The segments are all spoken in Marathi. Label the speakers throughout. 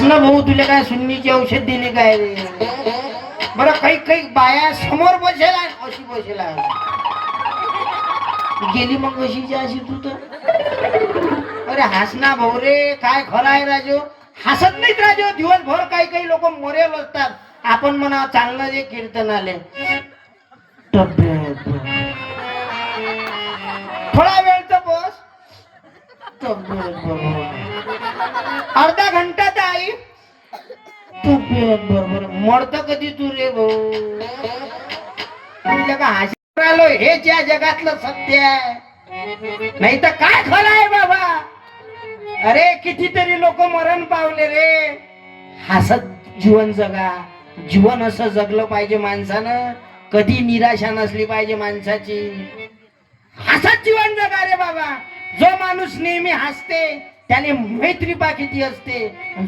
Speaker 1: हसणं भाऊ, तुला काय सुन्नीची औषध दिली काय रे? बरं काही काही बाया समोर बसेल अशी बसेल गेली मग अशीची अशी तू तर. अरे हसना भाऊ रे, काय खरं आहे राजू? हसत नाहीत राजू दिवसभर. काही काही लोक मरेल असतात. आपण म्हणा चांगलं जे कीर्तन आले थोडा वेळ तर बस, अर्धा घंटा तर आई बरोबर मरत कधी तू रे भाऊ? तुझ्या का हसत राहिलो हेच या जगातलं सत्य आहे, नाही तर काय खरं आहे बाबा? अरे कितीतरी लोक मरण पावले रे. हसत जीवन जगा. जीवन असं जगलं पाहिजे माणसानं, कधी निराशा नसली पाहिजे माणसाची. हसत जीवन जगा रे बाबा. जो माणूस नेहमी हसते त्याने मैत्री किती असते.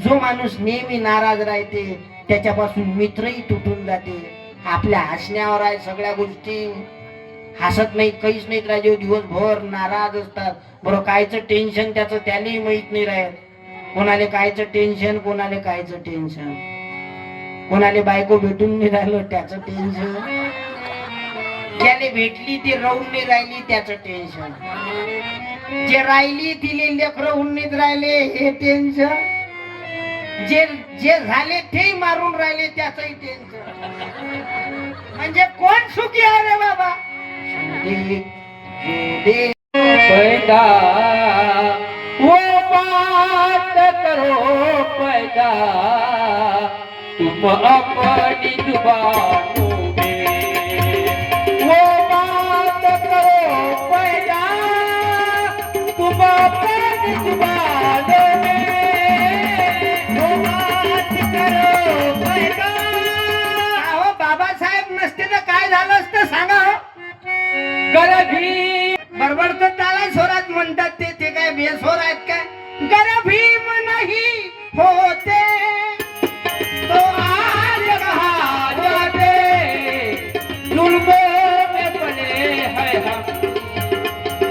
Speaker 1: जो माणूस नेहमी नाराज राहते त्याच्यापासून मित्रही तुटून जाते. आपल्या हसण्यावर आहे सगळ्या गोष्टी. हसत नाहीत, काहीच नाहीत राजे, दिवसभर नाराज असतात. बरं कायचं टेन्शन त्याचं त्यालाही माहित नाही राहत. कोणाले कायचं टेन्शन, कोणाले कायचं टेन्शन. कोणाले बायको भेटून नाही राहिलं त्याचं टेन्शन. ज्याने भेटली ती राहून नाही राहिली त्याचं टेन्शन. जे राहिली तिले लेकरं होऊन नाही राहिले हे टेन्शन. जे जे झाले ते मारून राहिले त्याचंही टेन्शन. म्हणजे कोण सुखी आहे रे बाबा?
Speaker 2: पैदा वो बात करो पैदा तुम अपनी जुबानों में. वो बात करो पैदा तुम अपनी जुबानों में. वो बात करो पैदा.
Speaker 1: हो बाबासाहेब नसते तर काय झालं असतं सांगा हो?
Speaker 2: गरभी
Speaker 1: बरोबर तर त्याला स्वरात म्हणतात ते काय बेस्वर आहेत काय? गरभीम नाही होते
Speaker 2: तो आज कहा जाते जुल्मों में पले हैं हम.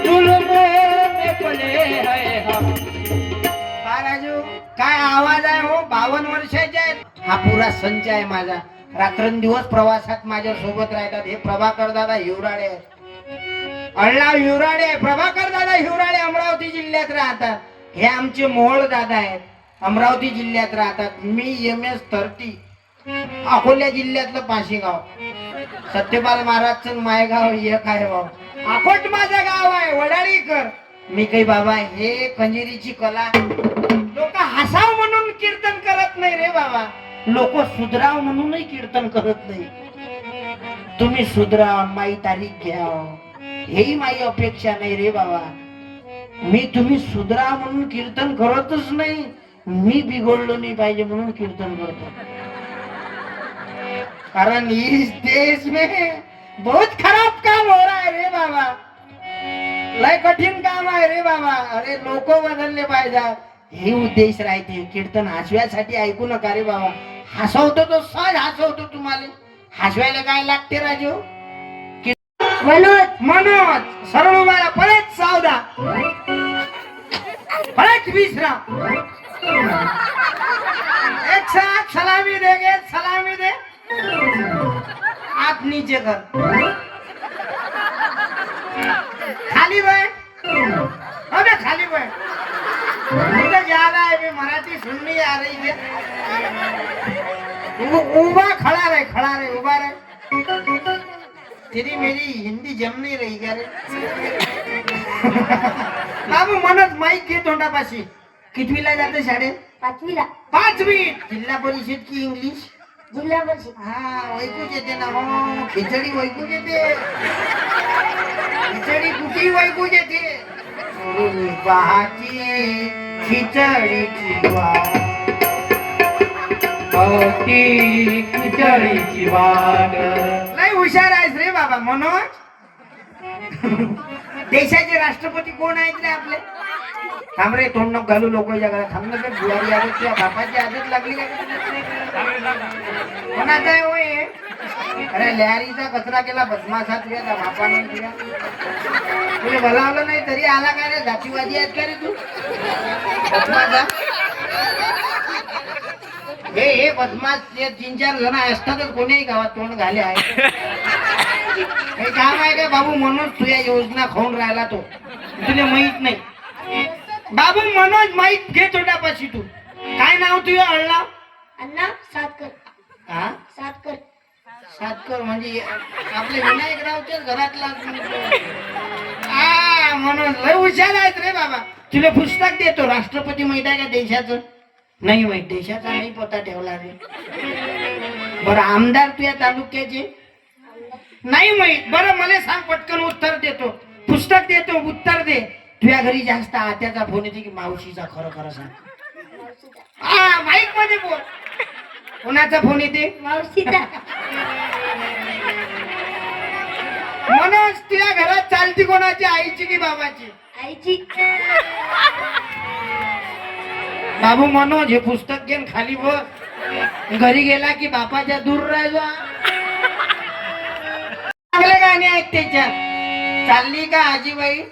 Speaker 2: जुल्मों में पले हैं हम.
Speaker 1: राजू काय आवाज आहे हो? 52 वर्षाचे आहेत. हा पुरा संच आहे माझा. रात्रंदिवस प्रवासात माझ्या सोबत राहतात. हे प्रभाकर दादा हिवराळे आहेत. अण्णाव हिवराळे, प्रभाकर दादा हिवराळे अमरावती जिल्ह्यात राहतात. हे आमचे मोहोळ दादा आहेत, अमरावती जिल्ह्यात राहतात. मी MS30 अकोल्या जिल्ह्यातलं पाशीगाव. सत्यपाल महाराजचं मायगाव एक आहे भाऊ. अकोट माझं गाव आहे, वडाळीकर. मी काही बाबा हे कंजेरीची कला लोक हसाव म्हणून कीर्तन करत नाही रे बाबा. लोक सुधराव म्हणूनही कीर्तन करत नाही. तुम्ही सुधरा, माई तारीख घ्या, हेही माझी अपेक्षा नाही रे बाबा. मी तुम्ही सुधरा म्हणून कीर्तन करतच नाही. मी बिघडलो नाही पाहिजे म्हणून कीर्तन करतो. कारण इस देश में बहुत खराब काम हो रहा है रे बाबा. लय कठीण काम आहे रे बाबा. अरे लोक बदलले पाहिजे हे उद्देश राहते. कीर्तन हसव्यासाठी ऐकू नका रे बाबा. हसवतो तो सहज हसवतो तुम्हाला. हसवायला काय लागते राजू? मनोज मनोज सरळ उभा, परत सावधा, परत विश्राम. एक साथ सलामी देगे, सलामी दे. हाथ नीचे कर, खाली बैठ. अबे खाली बैठ. मुझे याद है भी मराठी सुननी आ रही है. उबा खड़ा रहे, खड़ा रहे, उबा रहे. तेरी मेरी हिंदी जम नहीं रही क्या रे? बाबू मनोज माईक घे तोंडापाशी. कितवीला जाते शाळेत?
Speaker 3: 5वीला.
Speaker 1: 5वी. जिल्हा परिषद की इंग्लिश?
Speaker 3: जिल्हा परिषद.
Speaker 1: हा वैकूच येते ना हो. खिचडी वैकूच येते. खिचडी कुठेही वैकूच येते. पहाची खिचडीची वाट,
Speaker 2: खिचडीची वाट.
Speaker 1: लय हुशार आहेस रे बाबा मनोज. देशाचे राष्ट्रपती कोण आहेत रे आपले? थांब रे, तोंड नको घालू लोक जगाला. थांब ना, बुवारी आदत तुझ्या बापाची आदत लागली का? कोणाचा आहे होय? अरे लहरीचा कचरा केला बदमाशा तुझ्या बापानं. तुला बोलावलं नाही तरी आला काय रे? जातीवादी आहेत का रे तू? बदमाशा. बदमाश ते 3-4 जण असतातच कोणीही गावात तोंड घाले आहे. हे काम आहे का बाबू मनोज तुझ्या योजना खाऊन राहिला तो तुला माहित नाही. बाबू मनोज माहित घे तोंडापाशी तू. काय नाव तुझं अळला?
Speaker 3: अण्णा सातकर.
Speaker 1: हा
Speaker 3: सातकर.
Speaker 1: सातकर म्हणजे आपले विनायकरावच्याच घरातला. हा मनोज लय हुशार आहेत रे बाबा. तुला पुस्तक देतो. राष्ट्रपती माहित आहे का देशाचं? नाही माहित. देशाचा नाही पत्ता ठेवला रे. बरं आमदार तुझ्या तालुक्याचे? नाही माहित. बरं मला सांग पटकन उत्तर देतो. पुस्तक देतो उत्तर दे. तुझ्या घरी जास्त आत्याचा फोन येते की मावशीचा? खरं खरं सांग. हा माईक मध्ये बोल. कोणाचा फोन येते?
Speaker 3: मावशीचा.
Speaker 1: मनोज तुझ्या घरात चालती कोणाची? आईची की बाबाची?
Speaker 3: आईची.
Speaker 1: बाबू मनोज हे पुस्तक घेऊन खाली बस. घरी गेला की बापाच्या दूर राहिलो. चांगले गाणे आहेत त्याच्यात. चालली का आजीबाई?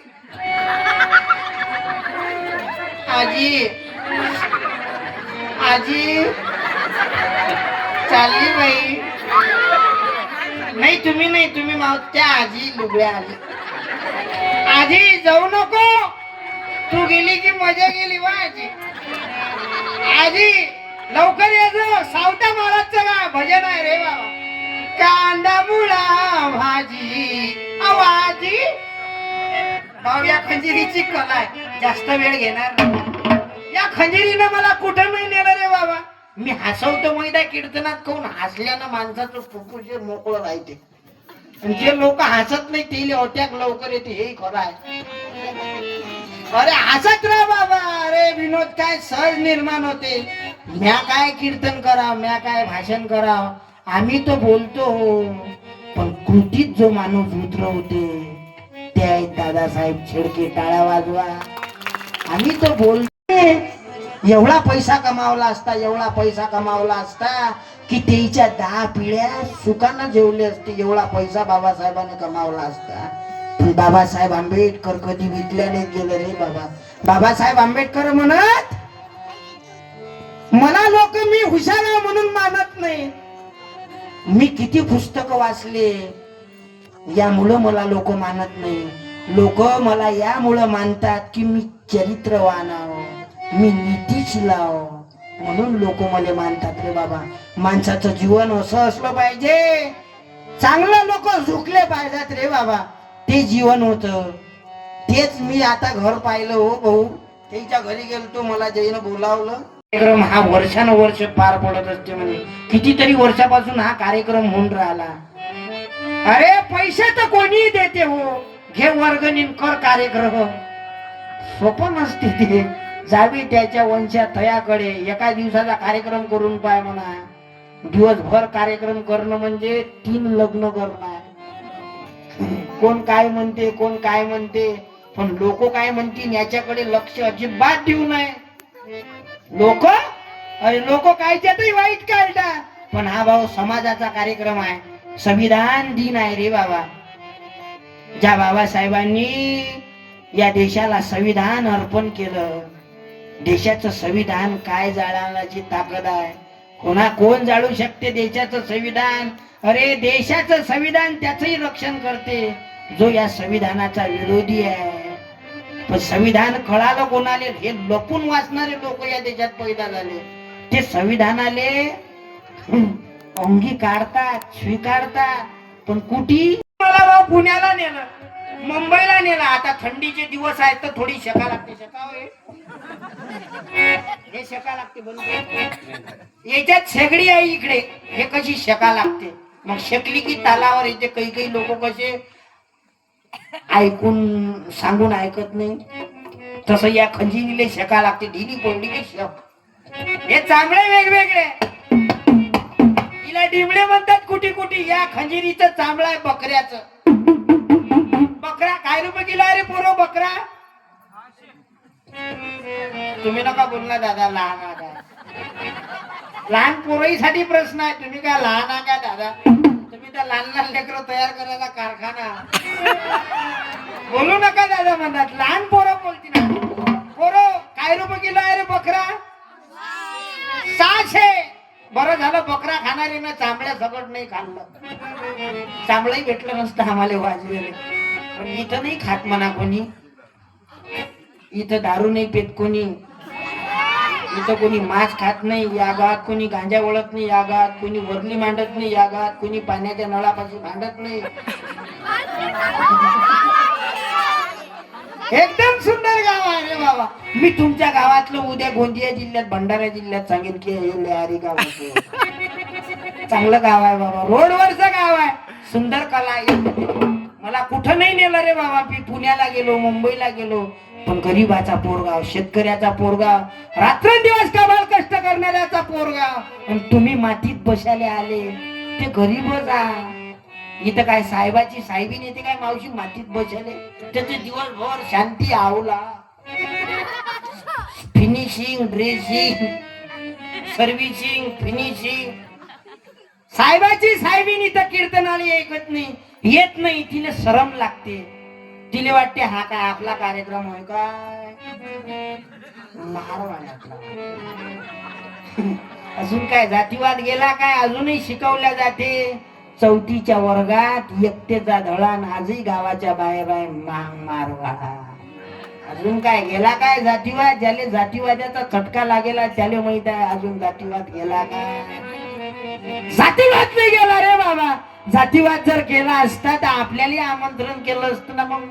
Speaker 1: आजी आजी चालली बाई. नाही तुम्ही नाही, तुम्ही मावत्या आजी लुगड्या आजी. आजी जाऊ नको. तू गेली की मजा गेली वा आजी. आजी लवकर ये जो. सावता महाराजचं का भजन आहे रे बाबा. कांदा मुळा भाजी आवाजी. भाऊ या खंजिरीची कला आहे. जास्त वेळ घेणार नाही. या खंजिरीनं मला कुठं नाही नेलं रे बाबा. मी हसवतो मैदा कीर्तनात कोण हसल्यानं माणसाचं फुफ्फुस मोकळं राहते. आणि जे लोक हसत नाही ते अटॅक लवकर येते. हे खरं आहे. अरे हसत राहा बाबा. अरे विनोद काय सहज निर्माण होते. म्या काय कीर्तन करावं, म्या काय भाषण करावं. आम्ही तो बोलतो पण कृतीत जो माणूस उतरवते ते आहेत दादासाहेब शेळके. टाळ्या वाजवा. आम्ही तो बोलतो. एवढा पैसा कमावला असता, एवढा पैसा कमावला असता की तेच्या 10 पिढ्या सुखानं जेवले असते. एवढा पैसा बाबासाहेबांनी कमावला असता. पण बाबासाहेब आंबेडकर कधी विकल्याने गेले रे बाबा. बाबासाहेब आंबेडकर म्हणत मला लोक मी हुशार आहे म्हणून मानत नाही. मी किती पुस्तकं वाचले यामुळं मला लोक मानत नाही. लोक मला यामुळं मानतात की मी चरित्रवान आहो, मी नीतीशील आहो, म्हणून लोक मला मानतात रे बाबा. माणसाचं जीवन असं असलं पाहिजे. चांगलं लोक झुकले पाहिजेत रे बाबा. ते जीवन होत. तेच मी आता घर पाहिलं हो भाऊ. त्याच्या घरी गेलतो. मला जैन बोलावलं. कार्यक्रम हा वर्षानुवर्ष पार पडत असते म्हणे. कितीतरी वर्षापासून हा कार्यक्रम होऊन राहिला. अरे पैसे तर कोणीही देते हो. घे वर्गणी कर कार्यक्रम. सोपं नसते ते. जावी त्याच्या वंशा तयाकडे. एका दिवसाचा कार्यक्रम करून पाय म्हणा. दिवसभर कार्यक्रम करणं म्हणजे 3 लग्न करणं. कोण काय म्हणते, कोण काय म्हणते, पण लोक काय म्हणतील याच्याकडे लक्ष अजिबात देऊ नये. लोक अरे लोक कायच्यातही वाईट काढता. पण हा भाऊ समाजाचा कार्यक्रम आहे. संविधान दिन आहे रे बाबा. ज्या बाबासाहेबांनी या देशाला संविधान अर्पण केलं. देशाचं संविधान काय जाळण्याची ताकद आहे. कोण जाळू शकते देशाचं संविधान? अरे देशाचं संविधान त्याचंही रक्षण करते जो या संविधानाचा विरोधी आहे. पण संविधान कळालं कोणाले? हे लपून वाचणारे लोक या देशात पैदा झाले. ते संविधानाले अंगी काढतात, स्वीकारतात. पण कुठे? मला भाऊ पुण्याला नेलं, मुंबईला नेलं. आता थंडीचे दिवस आहेत तर थोडी शेका लागते. शेका हे शेका लागते. बंद याच्यात शेगडी आहे इकडे. हे कशी शेका लागते. मग शेकली की तालावर येते. काही लोक कसे ऐकून सांगून ऐकत नाही. तसं या खंजिरीले शेका लागते. ढिली पडली की शेक. हे चांबळे वेगवेगळे. हिला डिमळे म्हणतात कुठे. या खंजिरीचं चांबळा आहे बकऱ्याचं. बकरा काय रुपये किलो आहे रे पोरो बकरा? तुम्ही नका बोलला दादा. लहान पोराईसाठी प्रश्न आहे. तुम्ही काय लहान आहे का दादा? तुम्ही त्या लहान लेकरं तयार करायला कारखाना. बोलू नका दादा म्हणतात. लहान पोरं बोलती ना. पोरं काय रुपये किलो आहे रे बकरा? 600. बरं झालं बकरा खाणारीनं चांबड्या सकट नाही खाल्लं. चांबडंही भेटलं नसतं आम्हाला वाजलेले. पण इथं नाही खात म्हणा कोणी. इथं दारू नाही पेत कोणी. इथं कोणी मांस खात नाही. या गावात कोणी गांजा वळत नाही. या गावात कोणी वरली मांडत नाही. या गावात कोणी पाण्याच्या नळापाशी भांडत नाही. एकदम सुंदर गाव आहे रे बाबा. मी तुमच्या गावातलं उद्या गोंदिया जिल्ह्यात भंडारा जिल्ह्यात सांगेन की हे लहारी गाव आहे. चांगलं गाव आहे बाबा. रोडवरचं गाव आहे. सुंदर कला आहे. मला कुठं नाही नेलं रे बाबा. मी पुण्याला गेलो, मुंबईला गेलो, पण गरीबाचा पोरगाव, शेतकऱ्याचा पोरगाव, रात्रंदिवस कमाल कष्ट करणाऱ्याचा पोरगाव. आणि तुम्ही मातीत बसायला आले ते गरीबच आहे. इथं काय साहेबाची साहेबीन येते काय मावशी मातीत बसले. त्याचे दिवसभर शांती आवला. Finishing, dressing, servicing, finishing. साहेबाची साहेबीन इथं कीर्तनाला ऐकत नाही, येत नाही. तिला शरम लागते. तिला वाटते हा काय आपला कार्यक्रम होय काय महारवाड्यातला. अजून काय जातीवाद गेला काय. अजूनही शिकवल्या जाते. चौथीच्या वर्गात एकटेचा धडा आजही गावाच्या बाहेर आहे मारवाडा. अजून काय गेला काय जातीवाद. ज्याले जातीवादाचा चटका लागेला त्याले माहित आहे अजून जातीवाद गेला काय. जातीवाद नाही गेला रे बाबा. जातीवाद जर केला असता तर आपल्याला आमंत्रण केलं असतं ना. मग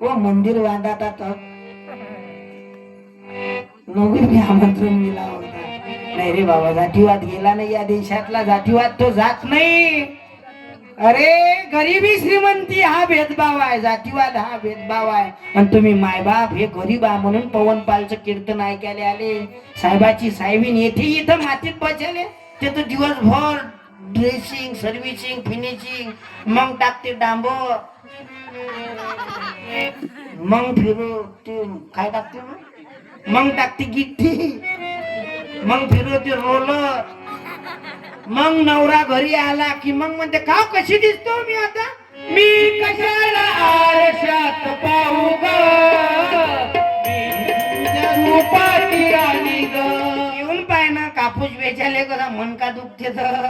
Speaker 1: व मंदिर बांधतात नवीन आमंत्रण दिला होता. नाही रे बाबा जातीवाद गेला नाही या देशातला. जातीवाद तो जात नाही. अरे गरिबी श्रीमंती हा भेदभाव आहे. जातीवाद हा भेदभाव आहे. आणि तुम्ही मायबाप हे गरीब आहे म्हणून पवनपालचं कीर्तन ऐकायला आले. साहेबाची साहेबीन येथे इथं मातीत बसले. ते तर दिवसभर ड्रेसिंग, सर्व्हिसिंग, फिनिशिंग. मग टाकते डांबर, मग फिरू ते काय टाकते मग टाकते गिट्टी, मग फिरवते रोलर. मग नवरा घरी आला की मग म्हणते का कशी दिसतो मी आता. मी कशाला आरशात पाहू ग, रूपाची राणी ग. येऊन पाय ना कापूस वेचायला कसा मन का दुखते तर.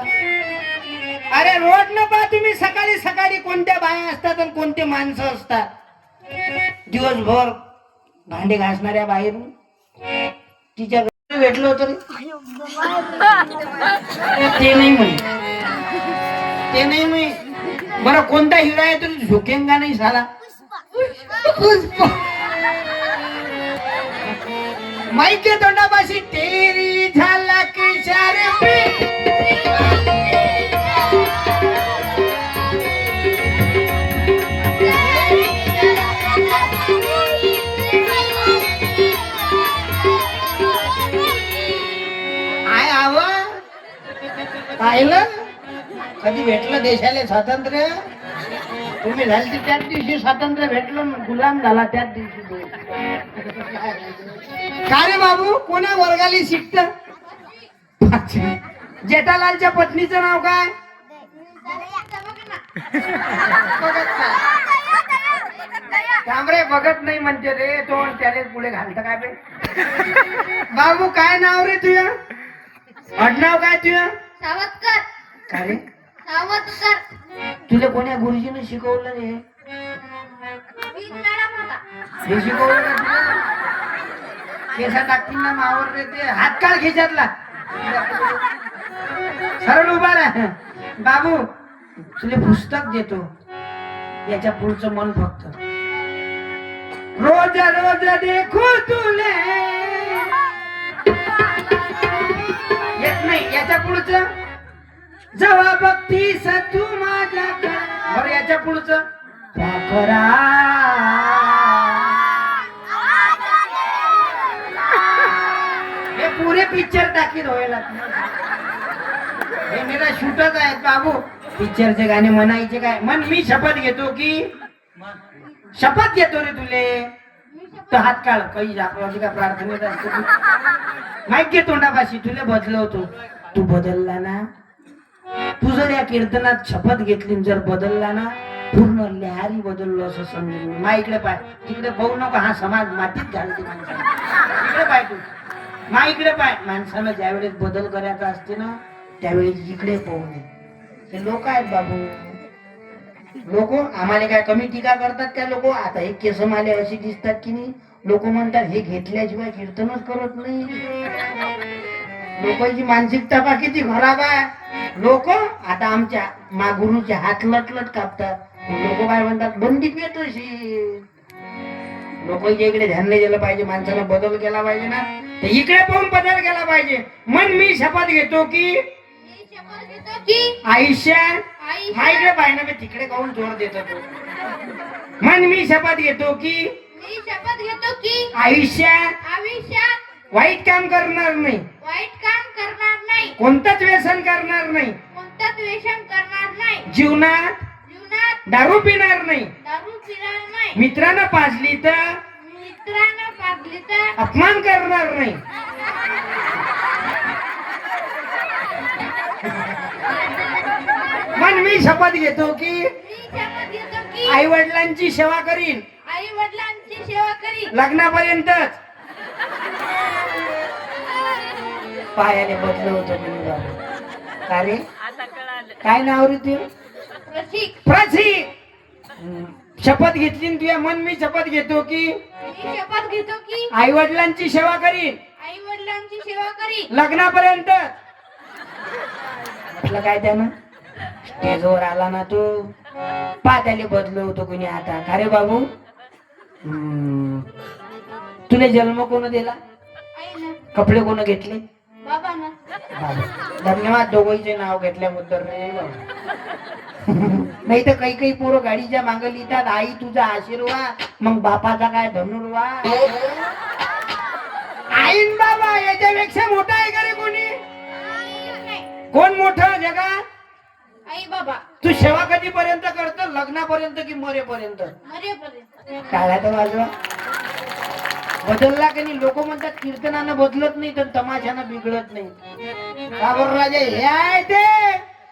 Speaker 1: अरे रोड न पहा तुम्ही. सकाळी सकाळी कोणत्या बाया असतात आणि कोणते माणसं असतात. दिवसभर भांडे घासणाऱ्या बाहेरून तिच्या भेटलं होतं ते नाही म्हणे. ते नाही म्हणे. बरं कोणता हिरा आहे तरी झोकेंगा नाही साला. माहिती तोंडापाशी तेरी झलक शर्फी. पाहिलं कधी भेटलं देशाला स्वातंत्र्य. तुम्ही झाली त्याच दिवशी स्वातंत्र्य भेटलं. गुलाम झाला त्याच दिवशी. का रे बाबू कोण्या वर्गाली शिकत. जेठालालच्या पत्नीचं नाव काय. तांबरे बघत नाही म्हणते रे तो. त्याला पुढे घालत काय बे. बाबू काय नाव रे तुझं. आडनाव काय तुझं.
Speaker 3: सावतकर.
Speaker 1: का रे
Speaker 3: सावतकर.
Speaker 1: तुला कोण्या गुरुजीने शिकवलं रे. हे शिकवलं का तुला. केसा टाकतील ना मावर रे ते. हात काळ खिशातला. सरळ उभा राह. बाबू तुला पुस्तक देतो. याच्या पुढचं मन फक्त. रोज रोज देखो तुले. येत नाही. याच्या पुढचं जेव्हा बघतीस तू माझ्याकडे. बरं याच्या पुढचं पाखरा. हे पुरे पिक्चर टाकीत व्हायला. हे मेरा शूटच आहेत बाबू. पिक्चरचे गाणे म्हणायचे काय. मन मी शपथ घेतो की शपथ घेतो रे तुले. तर हात काढ. काही दाखवायची का प्रार्थनेत असतो. माहित घे तोंडापाशी. तुला बदलवतो. तू बदलला ना. तू जर या कीर्तनात शपथ घेतली जर बदलला ना पूर्ण लहारी बदललो असं समजून. मा इकडे पाय. तिकडे पाहू नको. हा समाज मातीत घालते. इकडे पाय तू. मा इकडे पाय. माणसाला ज्या वेळेस बदल करायचा असते ना त्यावेळेस इकडे पाहू नये. हे लोक आहेत बाबू. लोक आम्हाला काय कमी टीका करतात का लोक? आता हे केस माले अशी दिसतात की नाही, लोक म्हणतात हे घेतल्याशिवाय कीर्तनच करत नाही. लोकांची मानसिकता पा किती खराब आहे. लोक आता आमच्या गुरुचे हात लटलट कापतात. लोक काय म्हणतात बंदी पेतोशी. लोकांच्या इकडे ध्यान नाही दिलं पाहिजे. माणसानं बदल केला पाहिजे ना, तर इकडे पाहून बदल केला पाहिजे. मन मी शपथ घेतो की
Speaker 3: मी शपथ घेतो की
Speaker 1: आयुष्यात
Speaker 3: आयुष्यात-
Speaker 1: हा इकडे पाहिजे मी तिकडे काहून जोर देतो तो. मन मी शपथ घेतो की
Speaker 3: मी शपथ घेतो की
Speaker 1: आयुष्यात
Speaker 3: आयुष्यात
Speaker 1: वाईट काम करणार नाही,
Speaker 3: वाईट काम करणार नाही,
Speaker 1: कोणतंच व्यसन करणार नाही,
Speaker 3: कोणतंच व्यसन करणार नाही,
Speaker 1: जीवनात
Speaker 3: जीवनात
Speaker 1: दारू पिणार नाही,
Speaker 3: दारू पिणार नाही,
Speaker 1: मित्रांना पाजली तर
Speaker 3: मित्रांना पाजली तर
Speaker 1: अपमान करणार नाही. मन मी शपथ घेतो की
Speaker 3: मी शपथ घेतो की
Speaker 1: आई वडिलांची सेवा करीन
Speaker 3: आई वडिलांची सेवा करीन.
Speaker 1: लग्नापर्यंतच. पायाने बदल होतो तुम्ही बाबा. का रे काय नाव रे तू?
Speaker 3: प्रतीक
Speaker 1: प्रतीक. शपथ घेतली ना तुझ्या. मन मी शपथ घेतो की
Speaker 3: मी शपथ घेतो की
Speaker 1: आई वडिलांची सेवा करीन
Speaker 3: आई वडिलांची सेवा करीन.
Speaker 1: लग्नापर्यंत. म्हटलं काय त्यानं स्टेजवर आला ना तू पात्याले बदल होतो कोणी आता. का रे बाबू तुला जन्म कोण दिला?
Speaker 3: आई ना
Speaker 1: कपडे कोण घेतले?
Speaker 3: बाबा ना
Speaker 1: बाबा. धन्यवाद दोघांचे नाव घेतल्याबद्दल रे बाबा. नाही तर काही काही पोरं गाडीच्या मागे लिहितात आई तुझा आशीर्वाद, मग बापाचा काय धनुर्वाद. आईन बाबा याच्यापेक्षा मोठा आहे का रे कोणी? कोण मोठं जगात?
Speaker 3: आई बाबा
Speaker 1: तू सेवा कधीपर्यंत करतो? लग्नापर्यंत की मरेपर्यंत?
Speaker 3: मरेपर्यंत.
Speaker 1: टाळ्या तर वाजवा. बदलला की नाही. लोक म्हणतात कीर्तनानं बदलत नाही तर तमाशानं बिघडत नाही. का बरं राजे हे आहे ते?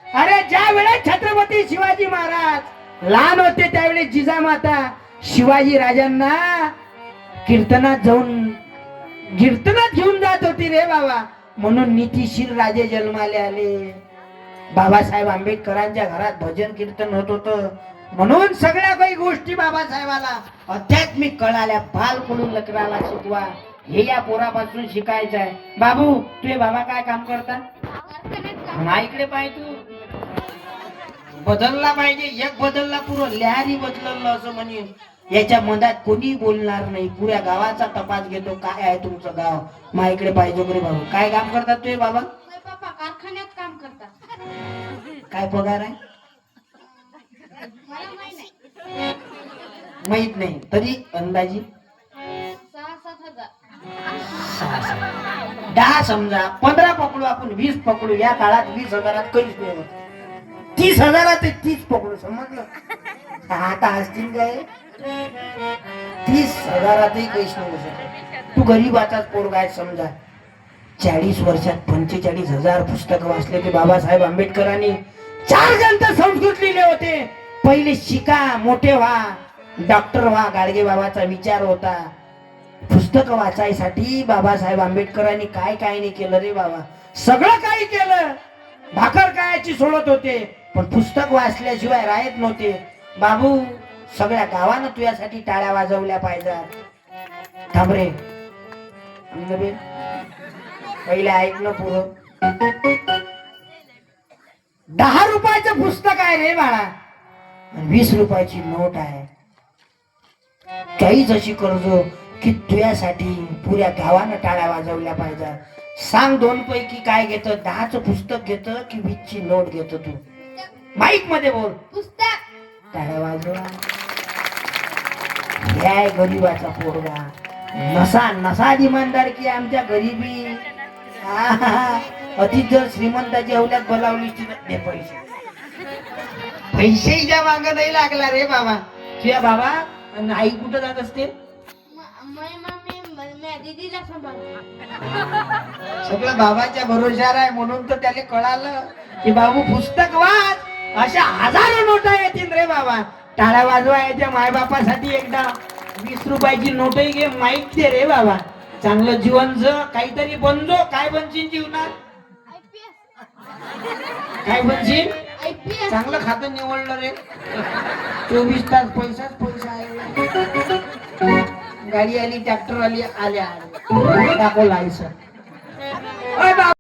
Speaker 1: अरे ज्या वेळेस छत्रपती शिवाजी महाराज लहान होते त्यावेळेस जिजामाता शिवाजी राजांना कीर्तनात घेऊन जात होती रे बाबा. म्हणून नीतीशीर राजे जन्माले आले. बाबासाहेब आंबेडकरांच्या घरात भजन कीर्तन होत होतं. म्हणून सगळ्या काही गोष्टी बाबासाहेबाला आध्यात्मिक कळाल्या. बालकडून लकराला शिकवा हे या पोरापासून शिकायचं आहे. बाबू तुझे बाबा काय काम करतात? मा इकडे पाय. तू बदलला पाहिजे. एक बदलला पुरं लहारी बदललं असं म्हणेन. याच्या मधात कोणी बोलणार नाही. पुऱ्या गावाचा तपास घेतो. काय आहे तुमचं गाव? मा इकडे पाहिजे रे बाबू. काय काम करतात तुझे बाबा?
Speaker 3: माझे पप्पा कारखान्यात काम करतात.
Speaker 1: काय पगार आहे?
Speaker 3: मला माहित नाही.
Speaker 1: माहित नाही तरी अंदाजी
Speaker 3: 6-7 हजार.
Speaker 1: 10 समजा. 15 पकडू आपण. 20 पकडू. या काळात 20,000 काहीच नाही होत. 30,000 30 पकडू. समजलं? आता असतील काय 30,000 काहीच नाही होत. तू गरीबाचाच पोरगा आहे समजा. 40 वर्षात 45,000 पुस्तक वाचले ते बाबासाहेब आंबेडकरांनी. 4 ग्रंथ संस्कृत लिहिले होते. पहिले शिका, मोठे व्हा, डॉक्टर व्हा. गाडगे बाबाचा विचार होता. पुस्तक वाचायसाठी बाबासाहेब आंबेडकरांनी काय काय नाही केलं रे बाबा. सगळं काही केलं. भाकर कायची सोडत होते पण पुस्तक वाचल्याशिवाय राहत नव्हते. बाबू सगळ्या गावानं तुझ्यासाठी टाळ्या वाजवल्या पाहिजे. थांब रे पहिले ऐक ना पुरं. 10 रुपयाचं पुस्तक आहे रे बाळा. 20 रुपयाची नोट आहे. काहीच अशी कर्ज की तुझ्यासाठी पुऱ्या गावानं टाळ्या वाजवल्या पाहिजे. सांग 2 पैकी काय घेत? 10चं पुस्तक घेत की 20ची नोट घेत? तू माईक मध्ये बोल.
Speaker 3: पुस्तक.
Speaker 1: टाळ्या वाजवा. हे गरीबाचा पोरगा. नसा इमानदार की आमच्या गरीबी. अति जर श्रीमंताची अवल्यात बोलावली दे पैसे. पैसेच्या माग नाही लागला रे बाबा. तुझ्या बाबा आणि आई कुठं जात असते?
Speaker 3: माझी मम्मी माझ्या दीदीला सांभाळते.
Speaker 1: सगळं बाबाच्या भरोशावर आहे. म्हणून तर त्याला कळालं की बाबू पुस्तक वाच. अशा हजारो नोटा येतील रे बाबा. टाळ्या वाजवा याच्या मायबापासाठी. एकदा 20 रुपयाची नोटही घे. माईक दे रे बाबा. चांगलं जीवन ज काहीतरी बनजो. काय बनशील जीवनात? काय बनशील?
Speaker 3: IPS.
Speaker 1: चांगलं खातं निवडलं रे. 24 तास पैसाच पैसा आहे. गाडी आली, ट्रॅक्टर आली, आल्या दाखव लायसन.